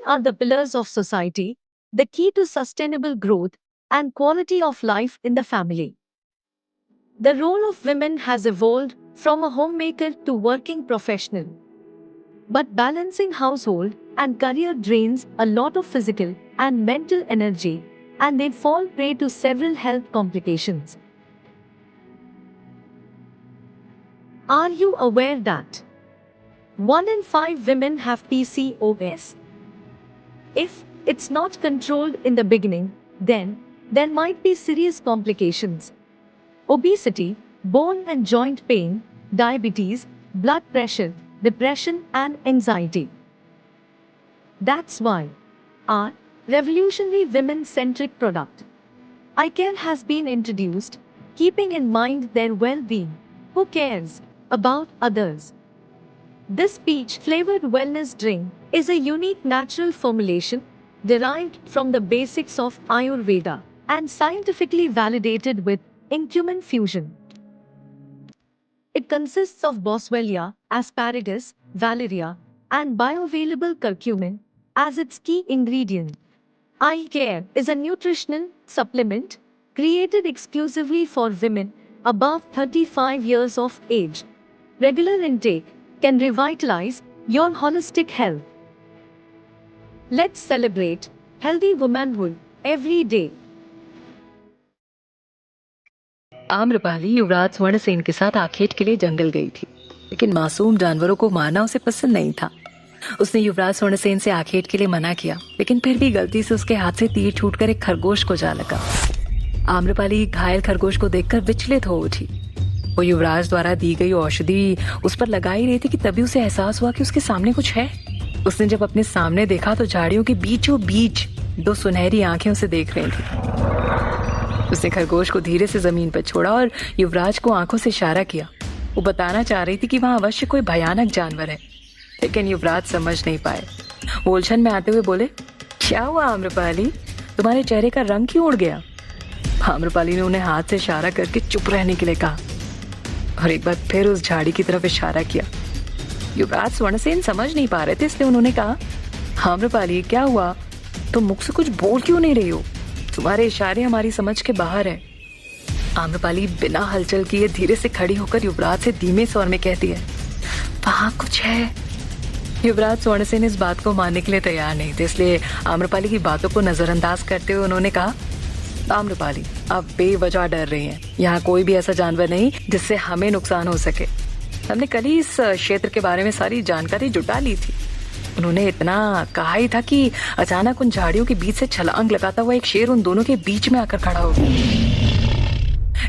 are the pillars of society, the key to sustainable growth and quality of life in the family. The role of women has evolved from a homemaker to working professional. But balancing household and career drains a lot of physical and mental energy, and they fall prey to several health complications. Are you aware that 1 in 5 women have PCOS? If it's not controlled in the beginning, then there might be serious complications. Obesity, bone and joint pain, diabetes, blood pressure, depression, and anxiety. That's why our revolutionary women centric product, iCare, has been introduced, keeping in mind their well being. Who cares about others? This peach flavored wellness drink is a unique natural formulation derived from the basics of Ayurveda and scientifically validated with Incumin fusion. It consists of boswellia, asparagus, valeria, and bioavailable curcumin as its key ingredient. Eye Care is a nutritional supplement created exclusively for women above 35 years of age. Regular intake can revitalize your holistic health. Let's celebrate healthy womanhood every day. Amrapali युवराज स्वर्णसेन के साथ आखेट के लिए जंगल गई थी, लेकिन मासूम जानवरों को मारना उसे पसंद नहीं था। उसने युवराज स्वर्णसेन से आखेट के लिए मना किया, लेकिन फिर भी गलती से उसके हाथ से तीर छूटकर एक खरगोश को जा लगा। आम्रपाली घायल खरगोश को देखकर विचलित हो उठी। वो युवराज द्वारा दी गई औषधि उस पर लगा ही रही थी कि तभी उसे एहसास हुआ कि उसके सामने कुछ है। उसने जब अपने सामने देखा तो झाड़ियों के बीचों बीच 2 सुनहरी आंखें उसे देख रही थी। उसने खरगोश को धीरे से जमीन पर छोड़ा और युवराज को आंखों से इशारा किया। वो बताना चाह रही थी कि वहां अवश्य कोई भयानक जानवर है, लेकिन युवराज समझ नहीं पाए। वो उलझन में आते हुए बोले, क्या हुआ आम्रपाली, तुम्हारे चेहरे का रंग क्यों उड़ गया? आम्रपाली ने उन्हें हाथ से इशारा करके चुप रहने के लिए कहा और एक बार फिर उस झाड़ी की तरफ इशारा किया। युवराज स्वर्णसेन समझ नहीं पा रहे थे, इसलिए उन्होंने कहा, आम्रपाली क्या हुआ, तुम मुख से कुछ बोल क्यों नहीं रही हो? तुम्हारे इशारे हमारी समझ के बाहर है। आम्रपाली बिना हलचल किए धीरे से खड़ी होकर युवराज से धीमे स्वर में कहती है, वहां कुछ है। युवराज स्वर्णसेन इस बात को मानने के लिए तैयार नहीं थे, इसलिए आम्रपाली की बातों को नजरअंदाज करते हुए उन्होंने कहा, आम्रपाली आप बेवजह डर रही हैं। यहाँ कोई भी ऐसा जानवर नहीं जिससे हमें नुकसान हो सके। हमने कल ही इस क्षेत्र के बारे में सारी जानकारी जुटा ली थी। उन्होंने इतना कहा ही था कि अचानक उन झाड़ियों के बीच से छलांग लगाता हुआ एक शेर उन दोनों के बीच में आकर खड़ा हो गया।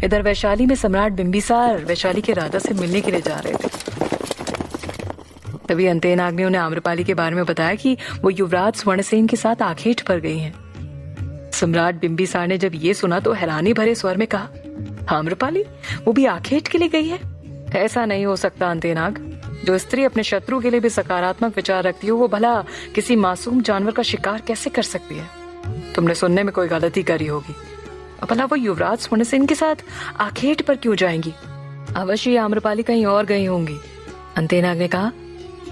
इधर वैशाली में सम्राट बिंबिसार वैशाली के राजा से मिलने के लिए जा रहे थे। तभी अंतेनाग ने उन्हें आम्रपाली के बारे में बताया कि वो युवराज स्वर्णसेन के साथ आखेट पर गई हैं। सम्राट बिंबिसार ने जब ये सुना तो हैरानी भरे स्वर में कहा, आम्रपाली वो भी आखेट के लिए गई है? ऐसा नहीं हो सकता अंतेनाग। जो स्त्री अपने शत्रु के लिए भी सकारात्मक विचार रखती हो, वो भला किसी मासूम जानवर का शिकार कैसे कर सकती है? तुमने सुनने में कोई गलती करी होगी। भला वो युवराज स्वर्णसेन के साथ आखेट पर क्यों जाएंगी? अवश्य आम्रपाली कहीं और गई होंगी, अंतेनाग ने कहा।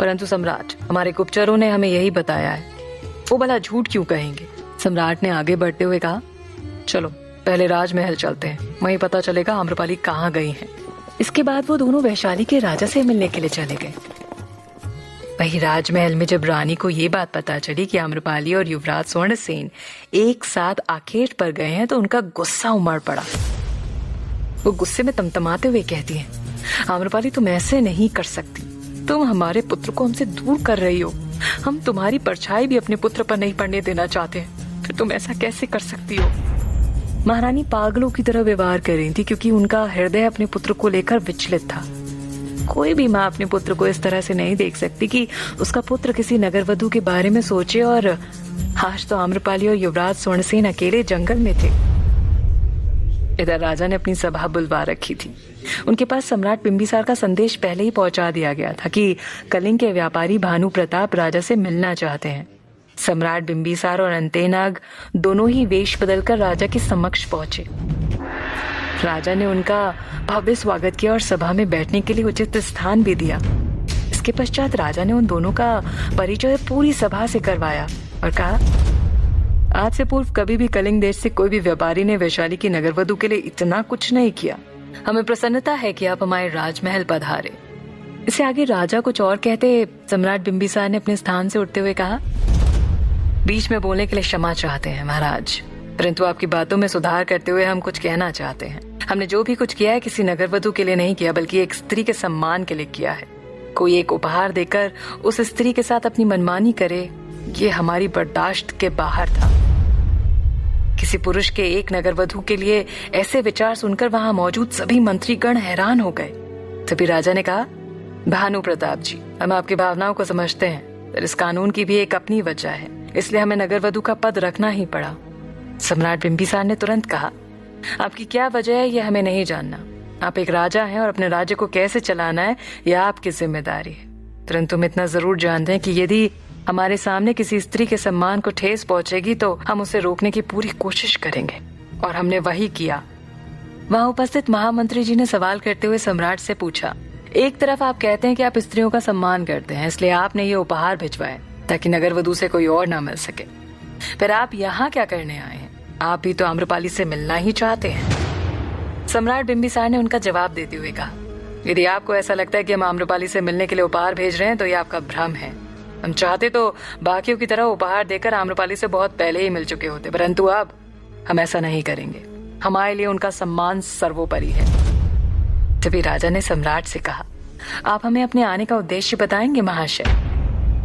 परंतु सम्राट, हमारे गुप्तचरों ने हमें यही बताया है। वो भला झूठ क्यों कहेंगे? सम्राट ने आगे बढ़ते हुए कहा, चलो पहले राजमहल चलते हैं, वहीं पता चलेगा आम्रपाली कहाँ गई है। इसके बाद वो दोनों वैशाली के राजा से मिलने के लिए चले गए। वही राजमहल में जब रानी को ये बात पता चली कि आम्रपाली और युवराज स्वर्णसेन एक साथ आखेट पर गए हैं तो उनका गुस्सा उमड़ पड़ा। वो गुस्से में तमतमाते हुए कहती हैं, आम्रपाली तुम ऐसे नहीं कर सकती। तुम हमारे पुत्र को हमसे दूर कर रही हो। हम तुम्हारी परछाई भी अपने पुत्र पर नहीं पड़ने देना चाहते, फिर तुम ऐसा कैसे कर सकती हो? महारानी पागलों की तरह व्यवहार कर रही थी, क्योंकि उनका हृदय अपने पुत्र को लेकर विचलित था। कोई भी माँ अपने पुत्र को इस तरह से नहीं देख सकती कि उसका पुत्र किसी नगरवधू के बारे में सोचे। और आज तो आम्रपाली और युवराज स्वर्णसेन अकेले जंगल में थे। इधर राजा ने अपनी सभा बुलवा रखी थी। उनके पास सम्राट बिंबिसार का संदेश पहले ही पहुंचा दिया गया था कि कलिंग के व्यापारी भानु प्रताप राजा से मिलना चाहते हैं। सम्राट बिंबिसार और अंतेनाग दोनों ही वेश बदलकर राजा के समक्ष पहुंचे। राजा ने उनका भव्य स्वागत किया और सभा में बैठने के लिए उचित स्थान भी दिया। इसके पश्चात राजा ने उन दोनों का परिचय पूरी सभा से करवाया और कहा, आज से पूर्व कभी भी कलिंग देश से कोई भी व्यापारी ने वैशाली की नगरवधु के लिए इतना कुछ नहीं किया। हमें प्रसन्नता है कि आप हमारे राजमहल पधारे। इससे आगे राजा कुछ और कहते सम्राट बिंबिसार ने अपने स्थान से उठते हुए कहा, बीच में बोलने के लिए क्षमा चाहते हैं महाराज, परंतु आपकी बातों में सुधार करते हुए हम कुछ कहना चाहते हैं। हमने जो भी कुछ किया है किसी नगरवधु के लिए नहीं किया, बल्कि एक स्त्री के सम्मान के लिए किया है। कोई एक उपहार देकर उस स्त्री के साथ अपनी मनमानी करे, ये हमारी बर्दाश्त के बाहर था। किसी पुरुष के एक नगरवधु के लिए ऐसे विचार सुनकर वहां मौजूद सभी मंत्रीगण हैरान हो गए। तभी राजा ने कहा, भानु प्रताप जी, हम आपकी भावनाओं को समझते हैं, पर इस कानून की भी एक अपनी वजह है, इसलिए हमें नगरवधु का पद रखना ही पड़ा। सम्राट बिंबिसार ने तुरंत कहा, आपकी क्या वजह है यह हमें नहीं जानना। आप एक राजा हैं और अपने राज्य को कैसे चलाना है यह आपकी जिम्मेदारी है, परंतु हम इतना जरूर जानते हैं कि यदि हमारे सामने किसी स्त्री के सम्मान को ठेस पहुंचेगी तो हम उसे रोकने की पूरी कोशिश करेंगे, और हमने वही किया। वहां उपस्थित महामंत्री जी ने सवाल करते हुए सम्राट से पूछा, एक तरफ आप कहते हैं कि आप स्त्रियों का सम्मान करते हैं, इसलिए आपने ये उपहार भिजवाए ताकि नगरवधु से कोई और ना मिल सके, फिर आप यहाँ क्या करने आए हैं? आप भी तो आम्रपाली से मिलना ही चाहते हैं। सम्राट बिंबिसार ने उनका जवाब देते हुए कहा, यदि आपको ऐसा लगता है कि हम आम्रपाली से मिलने के लिए उपहार भेज रहे हैं तो ये आपका भ्रम है। हम चाहते तो बाकियों की तरह उपहार देकर आम्रपाली से बहुत पहले ही मिल चुके होते, परंतु अब हम ऐसा नहीं करेंगे। हमारे लिए उनका सम्मान सर्वोपरि है। तभी राजा ने सम्राट से कहा, आप हमें अपने आने का उद्देश्य बताएंगे महाशय?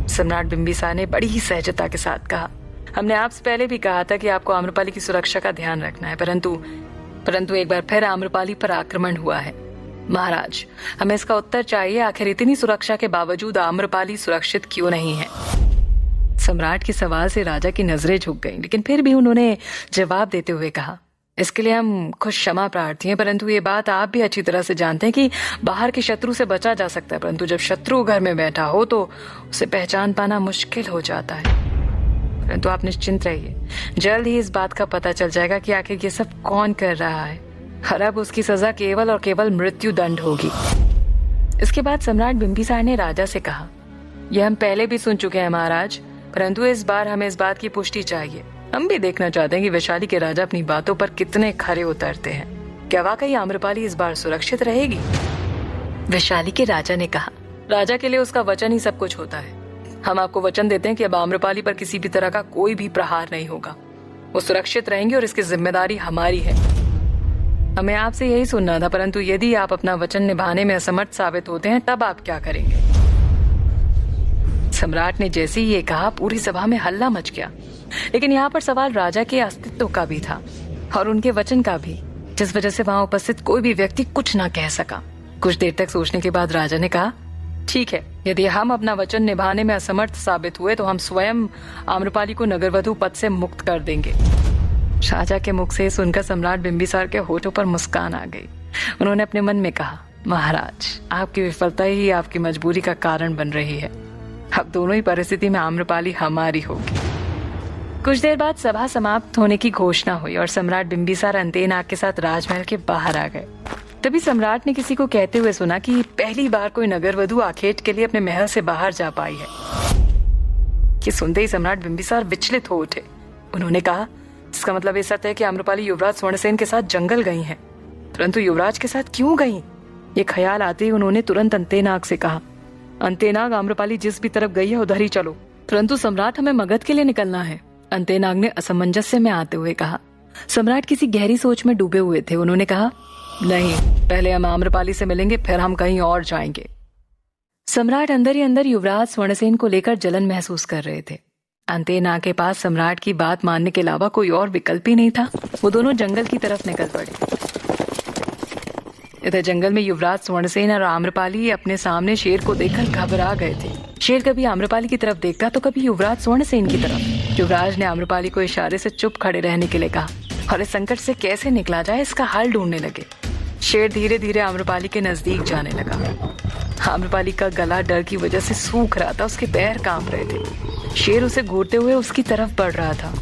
सम्राट बिंबिसार ने बड़ी ही सहजता के साथ कहा, हमने आपसे पहले भी कहा था कि आपको आम्रपाली की सुरक्षा का ध्यान रखना है, परंतु एक बार फिर आम्रपाली पर आक्रमण हुआ है। महाराज, हमें इसका उत्तर चाहिए, आखिर इतनी सुरक्षा के बावजूद आम्रपाली सुरक्षित क्यों नहीं है? सम्राट के सवाल से राजा की नजरें झुक गईं, लेकिन फिर भी उन्होंने जवाब देते हुए कहा, इसके लिए हम खुद क्षमा प्रार्थी हैं, परंतु ये बात आप भी अच्छी तरह से जानते हैं कि बाहर के शत्रु से बचा जा सकता है, परंतु जब शत्रु घर में बैठा हो तो उसे पहचान पाना मुश्किल हो जाता है। परंतु आप निश्चिंत रहिए, जल्द ही इस बात का पता चल जाएगा कि आखिर ये सब कौन कर रहा है, और अब उसकी सजा केवल और केवल मृत्यु दंड होगी। इसके बाद सम्राट बिंबिसार ने राजा से कहा, यह हम पहले भी सुन चुके हैं महाराज, परंतु इस बार हमें इस बात की पुष्टि चाहिए। हम भी देखना चाहते हैं कि वैशाली के राजा अपनी बातों पर कितने खरे उतरते हैं। क्या वाकई आम्रपाली इस बार सुरक्षित रहेगी? वैशाली के राजा ने कहा, राजा के लिए उसका वचन ही सब कुछ होता है। हम आपको वचन देते हैं कि अब आम्रपाली पर किसी भी तरह का कोई भी प्रहार नहीं होगा। वो सुरक्षित रहेंगे और इसकी जिम्मेदारी हमारी है। हमें आपसे यही सुनना था, परंतु यदि आप अपना वचन निभाने में असमर्थ साबित होते हैं तब आप क्या करेंगे? सम्राट ने जैसे ही ये कहा, पूरी सभा में हल्ला मच गया। लेकिन यहाँ पर सवाल राजा के अस्तित्व का भी था और उनके वचन का भी, जिस वजह से वहां उपस्थित कोई भी व्यक्ति कुछ ना कह सका। कुछ देर तक सोचने के बाद राजा ने कहा, ठीक है, यदि हम अपना वचन निभाने में असमर्थ साबित हुए तो हम स्वयं आम्रपाली को नगरवधु पद से मुक्त कर देंगे। राजा के मुख से सुनकर सम्राट बिंबिसार के होठों पर मुस्कान आ गई। उन्होंने अपने मन में कहा, महाराज, आपकी विफलता ही आपकी मजबूरी का कारण बन रही है। अब दोनों ही परिस्थिति में आम्रपाली हमारी होगी। कुछ देर बाद सभा समाप्त होने की घोषणा हुई और सम्राट बिंबिसार अंतेनाग के साथ राजमहल के बाहर आ गए। तभी सम्राट ने किसी को कहते हुए सुना कि पहली बार कोई नगरवधु आखेट के लिए अपने महल से बाहर जा पाई है। ये सुनते ही सम्राट बिंबिसार विचलित हो उठे। उन्होंने कहा, इसका मतलब ये सत्य है कि आम्रपाली युवराज स्वर्णसेन के साथ जंगल गई हैं, परंतु युवराज के साथ क्यों गई? ये ख्याल आते ही उन्होंने तुरंत अंतेनाग से कहा, अंतेनाग, आम्रपाली जिस भी तरफ गई है उधर ही चलो। परंतु सम्राट, हमें मगध के लिए निकलना है, अंतेनाग ने असमंजस्य में आते हुए कहा। सम्राट किसी गहरी सोच में डूबे हुए थे। उन्होंने कहा, नहीं, पहले हम आम्रपाली से मिलेंगे, फिर हम कहीं और जाएंगे। सम्राट अंदर ही अंदर युवराज स्वर्णसेन को लेकर जलन महसूस कर रहे थे। अंतेनाग के पास सम्राट की बात मानने के अलावा कोई और विकल्प ही नहीं था। वो दोनों जंगल की तरफ निकल पड़े। इधर जंगल में युवराज स्वर्णसेन और आम्रपाली अपने सामने शेर को देखकर घबरा गए थे। शेर कभी आम्रपाली की तरफ देखता तो कभी युवराज स्वर्णसेन की तरफ। युवराज ने आम्रपाली को इशारे से चुप खड़े रहने के लिए कहा और इस संकट से कैसे निकला जाए इसका हल ढूंढने लगे। शेर धीरे धीरे आम्रपाली के नजदीक जाने लगा। आम्रपाली का गला डर की वजह से सूख रहा था, उसके पैर कांप रहे थे। शेर उसे घूरते हुए उसकी तरफ बढ़ रहा था।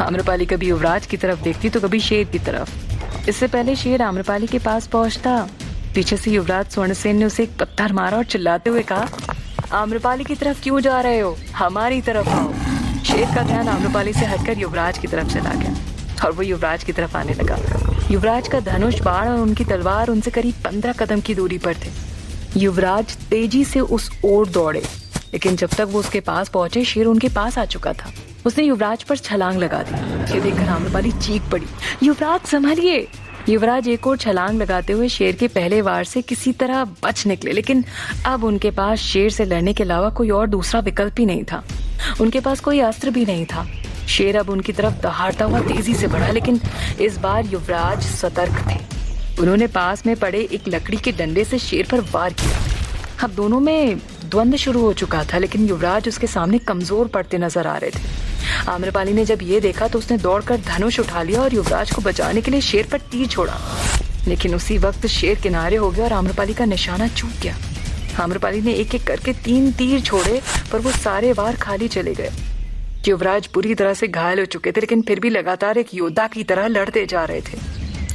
आम्रपाली कभी युवराज की तरफ देखती तो कभी शेर की तरफ। इससे पहले शेर आम्रपाली के पास पहुंचता, पीछे से युवराज स्वर्णसेन ने उसे एक पत्थर मारा और चिल्लाते हुए कहा, आम्रपाली की तरफ क्यों जा रहे हो, हमारी तरफ आओ। शेर का ध्यान आम्रपाली से हटकर युवराज की तरफ चला गया और वो युवराज की तरफ आने लगा। युवराज का धनुष बाण और उनकी तलवार उनसे करीब 15 कदम की दूरी पर थे। युवराज तेजी से उस ओर दौड़े, लेकिन जब तक वो उसके पास पहुंचे शेर उनके पास आ चुका था। उसने युवराज पर छलांग लगा दी। ये देखकर आम्रपाली चीख पड़ी, युवराज संभलिए। युवराज एक और छलांग लगाते हुए शेर के पहले वार से किसी तरह बच निकले, लेकिन अब उनके पास शेर से लड़ने के अलावा कोई और दूसरा विकल्प ही नहीं था। उनके पास कोई अस्त्र भी नहीं था। शेर अब उनकी तरफ दहाड़ता हुआ तेजी से बढ़ा, लेकिन इस बार युवराज सतर्क थे। उन्होंने पास में पड़े एक लकड़ी के डंडे से शेर पर वार किया। अब दोनों में द्वंद्व शुरू हो चुका था, लेकिन युवराज उसके सामने कमजोर पड़ते नजर आ रहे थे। आम्रपाली ने जब ये देखा तो उसने दौड़कर धनुष उठा लिया और युवराज को बचाने के लिए शेर पर तीर छोड़ा, लेकिन उसी वक्त शेर किनारे हो गया और आम्रपाली का निशाना चूक गया। आम्रपाली ने एक एक करके 3 तीर छोड़े, पर वो सारे वार खाली चले गए। युवराज बुरी तरह से घायल हो चुके थे, लेकिन फिर भी लगातार एक योद्धा की तरह लड़ते जा रहे थे।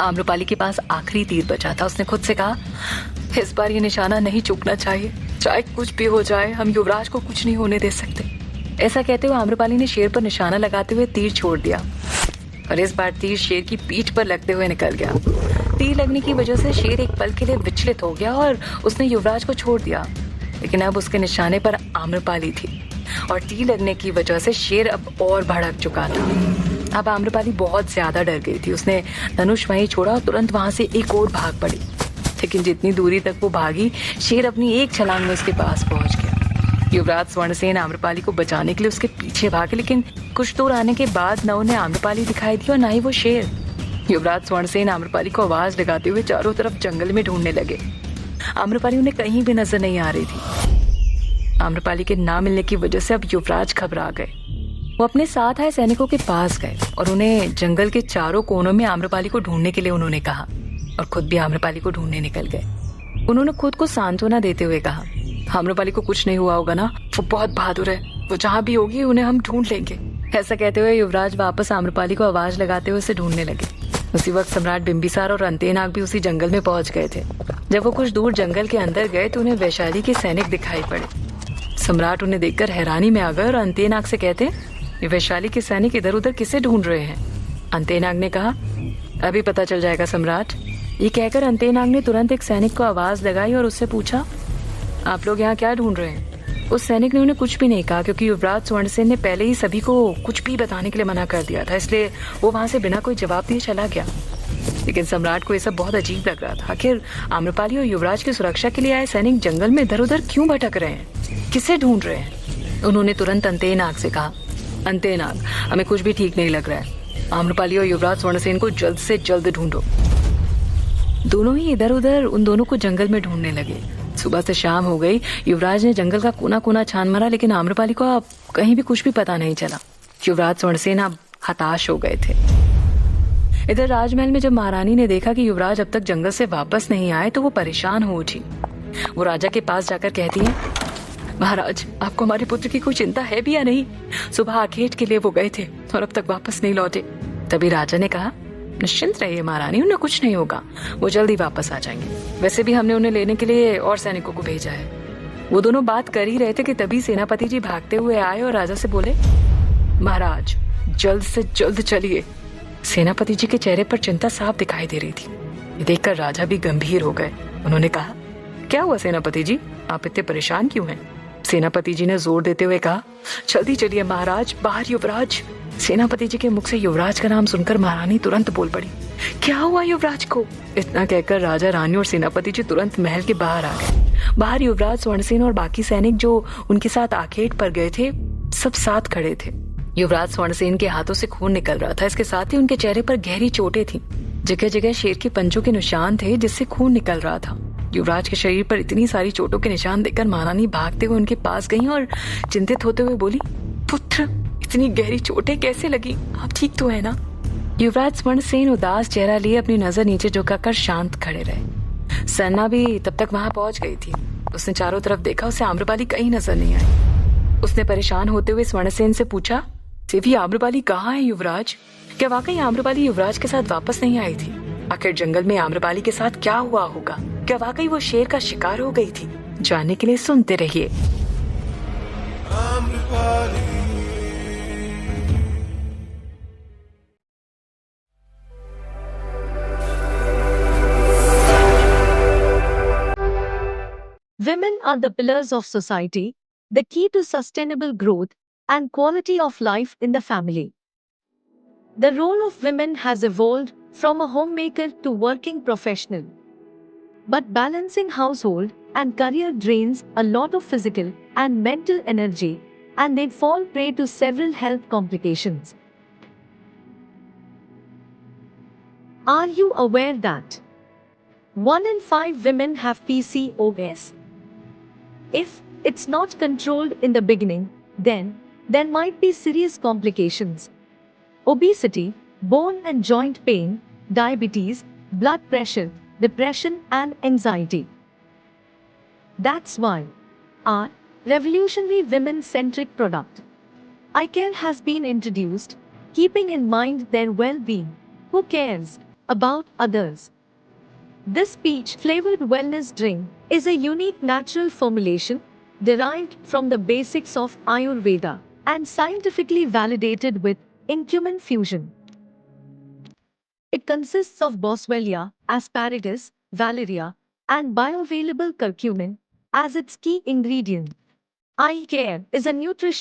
आम्रपाली के पास आखिरी तीर बचा था। उसने खुद से कहा, इस बार ये निशाना नहीं चूकना चाहिए, चाहे कुछ भी हो जाए, हम युवराज को कुछ नहीं होने दे सकते। ऐसा कहते हुए आम्रपाली ने शेर पर निशाना लगाते हुए तीर छोड़ दिया, और इस बार तीर शेर की पीठ पर लगते हुए निकल गया। तीर लगने की वजह से शेर एक पल के लिए विचलित हो गया और उसने युवराज को छोड़ दिया, लेकिन अब उसके निशाने पर आम्रपाली थी और तीर लगने की वजह से शेर अब और भड़क चुका था। अब आम्रपाली बहुत ज्यादा डर गई थी। उसने धनुष वहीं छोड़ा और तुरंत वहां से एक और भाग पड़ी, लेकिन जितनी दूरी तक वो भागी, शेर अपनी एक छलांग में उसके पास पहुंच गया। युवराज स्वर्णसेन आम्रपाली को बचाने के लिए उसके पीछे भागे, लेकिन कुछ दूर आने के बाद न उन्हें आम्रपाली दिखाई दी और न ही वो शेर। युवराज स्वर्णसेन आम्रपाली को आवाज लगाते हुए चारों तरफ जंगल में ढूंढने लगे। आम्रपाली उन्हें कहीं भी नजर नहीं आ रही थी। आम्रपाली के ना मिलने की वजह से अब युवराज घबरा गए। वो अपने साथ आए सैनिकों के पास गए और उन्हें जंगल के चारों कोनों में आम्रपाली को ढूंढने के लिए उन्होंने कहा, और खुद भी आम्रपाली को ढूंढने निकल गए। उन्होंने खुद को सांत्वना देते हुए कहा, आम्रपाली को कुछ नहीं हुआ होगा ना, वो बहुत बहादुर है, वो जहाँ भी होगी उन्हें हम ढूंढ लेंगे। ऐसा कहते हुए युवराज वापस आम्रपाली को आवाज लगाते हुए उसे ढूंढने लगे। उसी वक्त सम्राट बिंबिसार और अंतेनाग भी उसी जंगल में पहुंच गए थे। जब वो कुछ दूर जंगल के अंदर गए तो उन्हें वैशाली के सैनिक दिखाई पड़े। सम्राट उन्हें देखकर हैरानी में आ गए और अंतेनाग से कहते, ये वैशाली के सैनिक इधर उधर किसे ढूंढ रहे हैं? अंतेनाग ने कहा, अभी पता चल जाएगा सम्राट। ये कहकर अंतेनाग ने तुरंत एक सैनिक को आवाज लगाई और उससे पूछा, आप लोग यहाँ क्या ढूंढ रहे हैं? उस सैनिक ने उन्हें कुछ भी नहीं कहा, क्योंकि युवराज स्वर्णसेन ने पहले ही सभी को कुछ भी बताने के लिए मना कर दिया था, इसलिए वो वहां से बिना कोई जवाब दिए चला गया। लेकिन सम्राट को ये सब बहुत अजीब लग रहा था। आखिर आम्रपाली और युवराज की सुरक्षा के लिए आए सैनिक जंगल में इधर उधर क्यों भटक रहे हैं, किसे ढूंढ रहे हैं? उन्होंने तुरंत अंतेनाग से कहा, अंतेनाग, हमें कुछ भी ठीक नहीं लग रहा है। आम्रपाली और युवराज स्वर्णसेन को जल्द से जल्द ढूंढो। दोनों ही इधर उधर उन दोनों को जंगल में ढूंढने लगे। सुबह से शाम हो गई। युवराज ने जंगल का कोना कोना छान मारा, लेकिन आम्रपाली को अब कहीं भी कुछ भी पता नहीं चला। युवराज स्वर्णसेन अब हताश हो गए थे। इधर राजमहल में जब महारानी ने देखा कि युवराज अब तक जंगल से वापस नहीं आए तो वो परेशान हो उठी। वो राजा के पास जाकर कहती है, महाराज, आपको हमारे पुत्र की कोई चिंता है भी या नहीं? सुबह आखेट के लिए वो गए थे और अब तक वापस नहीं लौटे। तभी राजा ने कहा, निश्चिंत रहिए महारानी, उन्हें कुछ नहीं होगा, वो जल्दी वापस आ जाएंगे। वैसे भी हमने उन्हें लेने के लिए और सैनिकों को भेजा है। वो दोनों बात कर ही रहे थे कि तभी सेनापति जी भागते हुए आए और राजा से बोले, महाराज, जल्द से जल्द चलिए। सेनापति जी के चेहरे पर चिंता साफ दिखाई दे रही थी। ये देखकर राजा भी गंभीर हो गए। उन्होंने कहा, क्या हुआ सेनापति जी, आप इतने परेशान क्यों हैं? सेनापति जी ने जोर देते हुए कहा, जल्दी चलिए महाराज, बाहर युवराज। सेनापति जी के मुख से युवराज का नाम सुनकर महारानी तुरंत बोल पड़ी, क्या हुआ युवराज को? इतना कहकर राजा, रानी और सेनापति जी तुरंत महल के बाहर आ गए। बाहर युवराज स्वर्णसेन और बाकी सैनिक जो उनके साथ आखेट पर गए थे, सब साथ खड़े थे। युवराज स्वर्णसेन के हाथों से खून निकल रहा था। इसके साथ ही उनके चेहरे पर गहरी चोटें थीं। जगह जगह शेर के पंजों के निशान थे जिससे खून निकल रहा था। युवराज के शरीर पर इतनी सारी चोटों के निशान देखकर महारानी भागते हुए उनके पास गई और चिंतित होते हुए बोली, पुत्र, इतनी गहरी चोटें कैसे लगी? आप ठीक तो है ना? युवराज स्वर्णसेन उदास चेहरा लिए अपनी नजर नीचे झुकाकर शांत खड़े रहे। सरना भी तब तक वहां पहुंच गई थी। उसने चारों तरफ देखा, उसे आम्रपाली कहीं नजर नहीं आई। उसने परेशान होते हुए स्वर्णसेन से पूछा, सेवी, आम्रपाली कहाँ है युवराज? क्या वाकई आम्रपाली युवराज के साथ वापस नहीं आई थी? आखिर जंगल में आम्रपाली के साथ क्या हुआ होगा? क्या वाकई वो शेर का शिकार हो गई थी? जानने के लिए सुनते रहिए। वाली। Women are the pillars of society, the key to sustainable growth and quality of life in the family. The role of women has evolved from a homemaker to working professional. But balancing household and career drains a lot of physical and mental energy, and they fall prey to several health complications. Are you aware that 1 in 5 women have PCOS? If it's not controlled in the beginning, then there might be serious complications. Obesity, bone and joint pain, diabetes, blood pressure, depression, and anxiety. That's why our revolutionary women centric product, iCare, has been introduced, keeping in mind their well being. Who cares about others? This peach flavored wellness drink is a unique natural formulation derived from the basics of Ayurveda and scientifically validated with Incumin fusion. It consists of boswellia, asparagus, valeria, and bioavailable curcumin as its key ingredient. Eye care is a nutrition